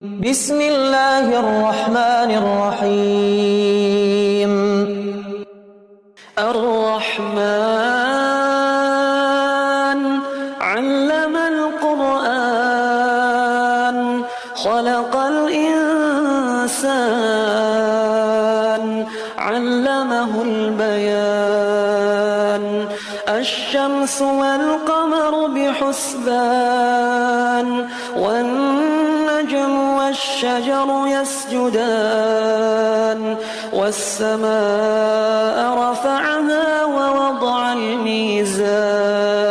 بسم الله الرحمن الرحيم الرحمن علم القرآن خلق الإنسان علمه البيان الشمس والقمر بحسبان والنجم والشجر يسجدان والسماء رفعها ووضع الميزان